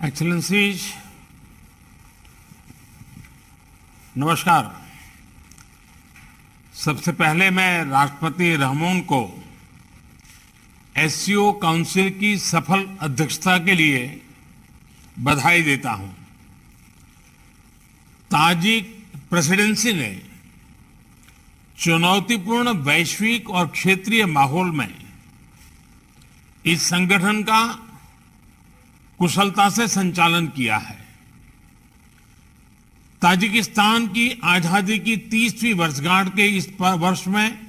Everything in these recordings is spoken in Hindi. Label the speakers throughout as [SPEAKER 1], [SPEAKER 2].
[SPEAKER 1] एक्सेलेंसीज, नमस्कार। सबसे पहले मैं राष्ट्रपति रहमोन को एससीओ काउंसिल की सफल अध्यक्षता के लिए बधाई देता हूं। ताजिक प्रेसिडेंसी ने चुनौतीपूर्ण वैश्विक और क्षेत्रीय माहौल में इस संगठन का कुशलता से संचालन किया है। ताजिकिस्तान की आजादी की 30वीं वर्षगांठ के इस वर्ष में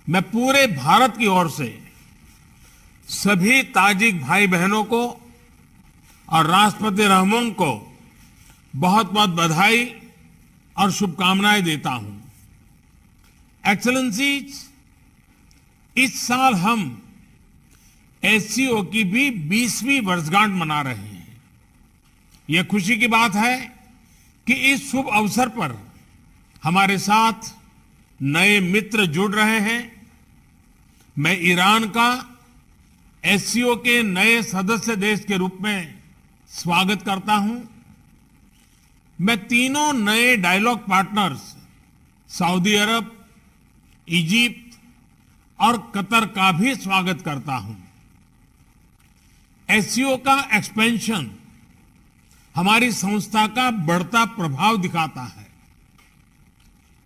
[SPEAKER 1] मैं पूरे भारत की ओर से सभी ताजिक भाई बहनों को और राष्ट्रपति रहमोन को बहुत बहुत बधाई और शुभकामनाएं देता हूं। एक्सेलेंसीज, इस साल हम एससीओ की भी 20वीं वर्षगांठ मना रहे हैं। यह खुशी की बात है कि इस शुभ अवसर पर हमारे साथ नए मित्र जुड़ रहे हैं। मैं ईरान का एससीओ के नए सदस्य देश के रूप में स्वागत करता हूं। मैं तीनों नए डायलॉग पार्टनर्स सऊदी अरब, इजिप्ट और कतर का भी स्वागत करता हूं। एससीओ का एक्सपेंशन हमारी संस्था का बढ़ता प्रभाव दिखाता है।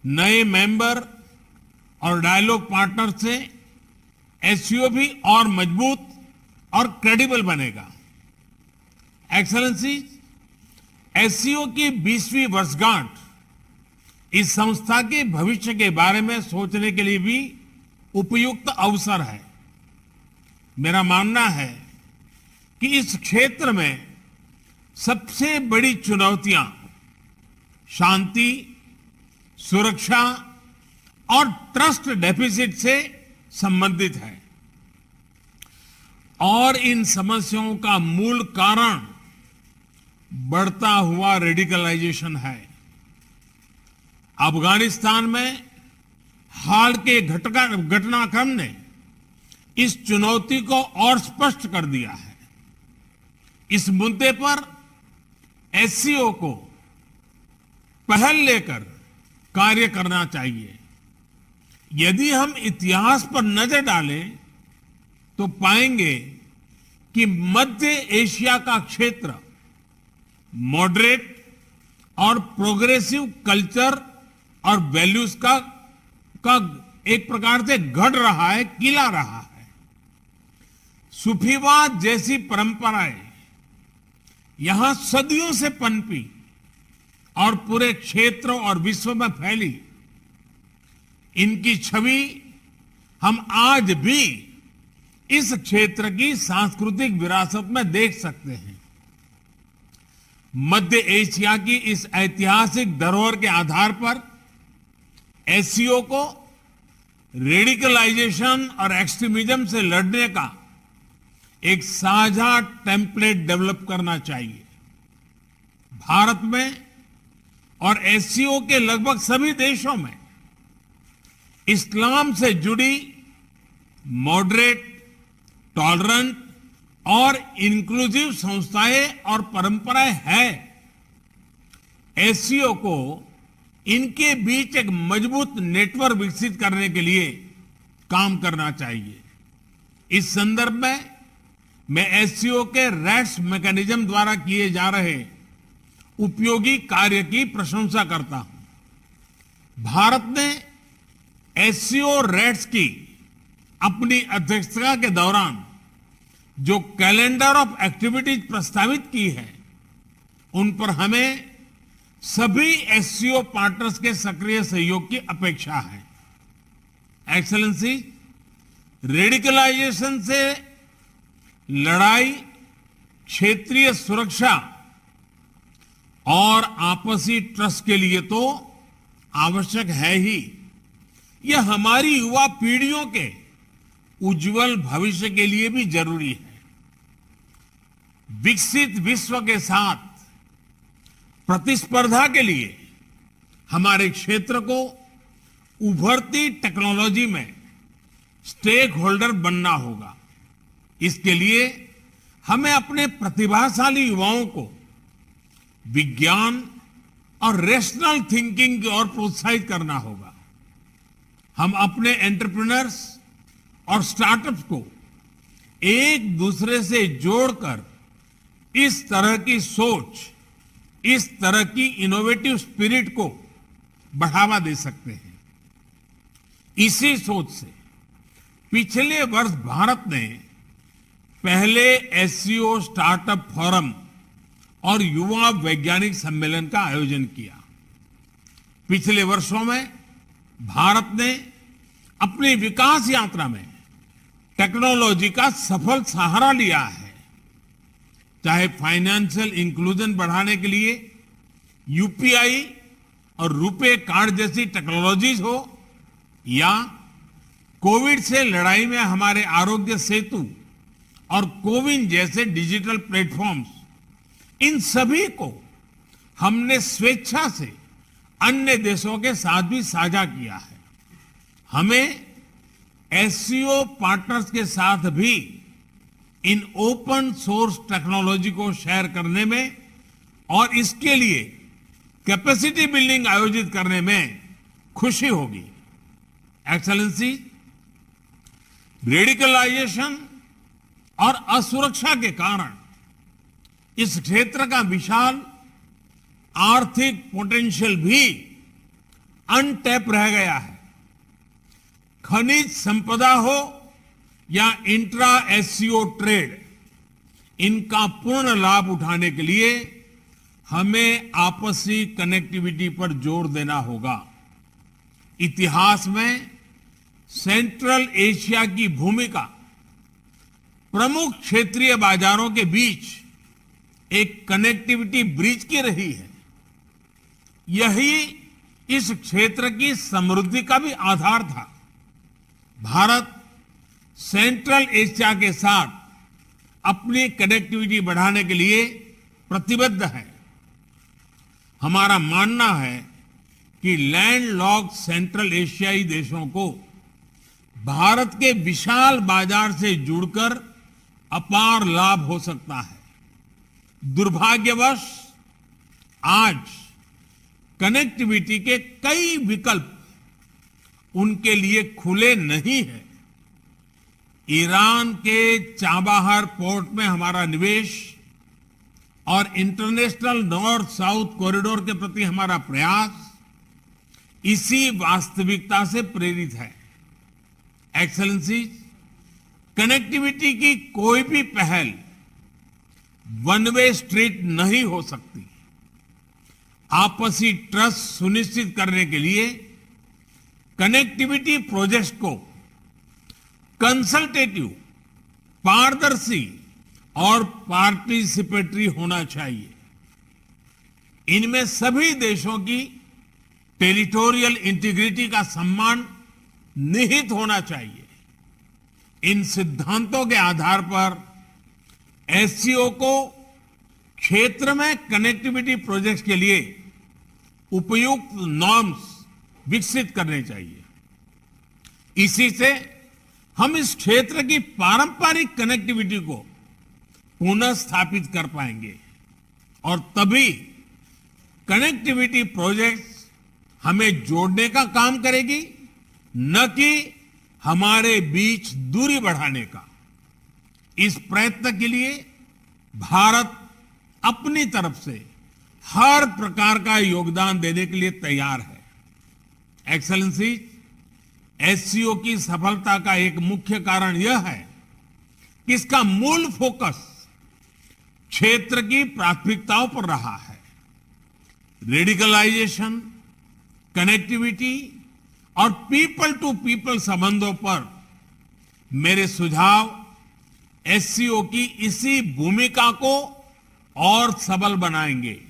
[SPEAKER 1] नए मेंबर और डायलॉग पार्टनर से एससीओ भी और मजबूत और क्रेडिबल बनेगा। एक्सेलेंसी, एससीओ की 20वीं वर्षगांठ इस संस्था के भविष्य के बारे में सोचने के लिए भी उपयुक्त अवसर है। मेरा मानना है कि इस क्षेत्र में सबसे बड़ी चुनौतियां शांति, सुरक्षा और ट्रस्ट डेफिसिट से संबंधित है और इन समस्याओं का मूल कारण बढ़ता हुआ रेडिकलाइजेशन है। अफगानिस्तान में हाल के घटनाक्रम ने इस चुनौती को और स्पष्ट कर दिया है। इस मुद्दे पर एससीओ को पहल लेकर कार्य करना चाहिए। यदि हम इतिहास पर नजर डालें तो पाएंगे कि मध्य एशिया का क्षेत्र मॉडरेट और प्रोग्रेसिव कल्चर और वैल्यूज का एक प्रकार से गढ़ रहा है, किला रहा है। सूफीवाद जैसी परंपराएं यहां सदियों से पनपी और पूरे क्षेत्र और विश्व में फैली। इनकी छवि हम आज भी इस क्षेत्र की सांस्कृतिक विरासत में देख सकते हैं। मध्य एशिया की इस ऐतिहासिक धरोहर के आधार पर एससीओ को रेडिकलाइजेशन और एक्सट्रीमिज्म से लड़ने का एक साझा टेम्पलेट डेवलप करना चाहिए। भारत में और एससीओ के लगभग सभी देशों में इस्लाम से जुड़ी मॉडरेट, टॉलरेंट और इंक्लूसिव संस्थाएं और परंपराएं हैं। एससीओ को इनके बीच एक मजबूत नेटवर्क विकसित करने के लिए काम करना चाहिए। इस संदर्भ में मैं एससीओ के रैट्स मैकेनिज्म द्वारा किए जा रहे उपयोगी कार्य की प्रशंसा करता हूं। भारत ने एससीओ रैट्स की अपनी अध्यक्षता के दौरान जो कैलेंडर ऑफ एक्टिविटीज प्रस्तावित की है, उन पर हमें सभी एससीओ पार्टनर्स के सक्रिय सहयोग की अपेक्षा है। एक्सेलेंसी, रेडिकलाइजेशन से लड़ाई, क्षेत्रीय सुरक्षा और आपसी ट्रस्ट के लिए तो आवश्यक है ही। यह हमारी युवा पीढ़ियों के उज्जवल भविष्य के लिए भी जरूरी है। विकसित विश्व के साथ प्रतिस्पर्धा के लिए हमारे क्षेत्र को उभरती टेक्नोलॉजी में स्टेक होल्डर बनना होगा। इसके लिए हमें अपने प्रतिभाशाली युवाओं को विज्ञान और रैशनल थिंकिंग की ओर प्रोत्साहित करना होगा। हम अपने एंटरप्रेन्योर्स और स्टार्टअप्स को एक दूसरे से जोड़कर इस तरह की सोच, इस तरह की इनोवेटिव स्पिरिट को बढ़ावा दे सकते हैं। इसी सोच से पिछले वर्ष भारत ने पहले एससीओ स्टार्टअप फोरम और युवा वैज्ञानिक सम्मेलन का आयोजन किया। पिछले वर्षों में भारत ने अपनी विकास यात्रा में टेक्नोलॉजी का सफल सहारा लिया है। चाहे फाइनेंशियल इंक्लूजन बढ़ाने के लिए यूपीआई और रुपे कार्ड जैसी टेक्नोलॉजीज हो, या कोविड से लड़ाई में हमारे आरोग्य सेतु और कोविन जैसे डिजिटल प्लेटफॉर्म्स, इन सभी को हमने स्वेच्छा से अन्य देशों के साथ भी साझा किया है। हमें एससीओ पार्टनर्स के साथ भी इन ओपन सोर्स टेक्नोलॉजी को शेयर करने में और इसके लिए कैपेसिटी बिल्डिंग आयोजित करने में खुशी होगी। एक्सेलेंसी, रेडिकलाइजेशन और असुरक्षा के कारण इस क्षेत्र का विशाल आर्थिक पोटेंशियल भी अनटैप रह गया है। खनिज संपदा हो या इंट्रा एससीओ ट्रेड, इनका पूर्ण लाभ उठाने के लिए हमें आपसी कनेक्टिविटी पर जोर देना होगा। इतिहास में सेंट्रल एशिया की भूमिका प्रमुख क्षेत्रीय बाजारों के बीच एक कनेक्टिविटी ब्रिज की रही है। यही इस क्षेत्र की समृद्धि का भी आधार था। भारत सेंट्रल एशिया के साथ अपनी कनेक्टिविटी बढ़ाने के लिए प्रतिबद्ध है। हमारा मानना है कि लैंडलॉक्ड सेंट्रल एशियाई देशों को भारत के विशाल बाजार से जुड़कर अपार लाभ हो सकता है। दुर्भाग्यवश आज कनेक्टिविटी के कई विकल्प उनके लिए खुले नहीं हैं। ईरान के चाबाहार पोर्ट में हमारा निवेश और इंटरनेशनल नॉर्थ साउथ कॉरिडोर के प्रति हमारा प्रयास इसी वास्तविकता से प्रेरित है। एक्सेलेंसी, कनेक्टिविटी की कोई भी पहल वन वे स्ट्रीट नहीं हो सकती। आपसी ट्रस्ट सुनिश्चित करने के लिए कनेक्टिविटी प्रोजेक्ट को कंसल्टेटिव, पारदर्शी और पार्टिसिपेटरी होना चाहिए। इनमें सभी देशों की टेरिटोरियल इंटीग्रिटी का सम्मान निहित होना चाहिए। इन सिद्धांतों के आधार पर एससीओ को क्षेत्र में कनेक्टिविटी प्रोजेक्ट्स के लिए उपयुक्त नॉर्म्स विकसित करने चाहिए। इसी से हम इस क्षेत्र की पारंपरिक कनेक्टिविटी को पुनः स्थापित कर पाएंगे और तभी कनेक्टिविटी प्रोजेक्ट्स हमें जोड़ने का काम करेगी, न कि हमारे बीच दूरी बढ़ाने का। इस प्रयत्न के लिए भारत अपनी तरफ से हर प्रकार का योगदान देने के लिए तैयार है। एक्सेलेंसी, एससीओ की सफलता का एक मुख्य कारण यह है कि इसका मूल फोकस क्षेत्र की प्राथमिकताओं पर रहा है। रेडिकलाइजेशन, कनेक्टिविटी और पीपल टू पीपल संबंधों पर मेरे सुझाव एससीओ की इसी भूमिका को और सबल बनाएंगे।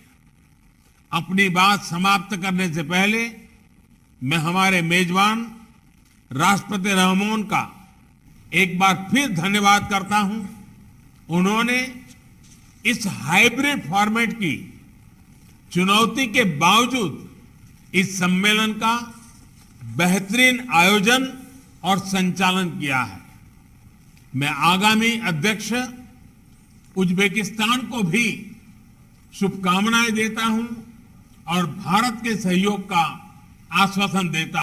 [SPEAKER 1] अपनी बात समाप्त करने से पहले मैं हमारे मेजबान राष्ट्रपति रहमोन का एक बार फिर धन्यवाद करता हूं। उन्होंने इस हाइब्रिड फॉर्मेट की चुनौती के बावजूद इस सम्मेलन का बेहतरीन आयोजन और संचालन किया है। मैं आगामी अध्यक्ष उज्बेकिस्तान को भी शुभकामनाएं देता हूं और भारत के सहयोग का आश्वासन देता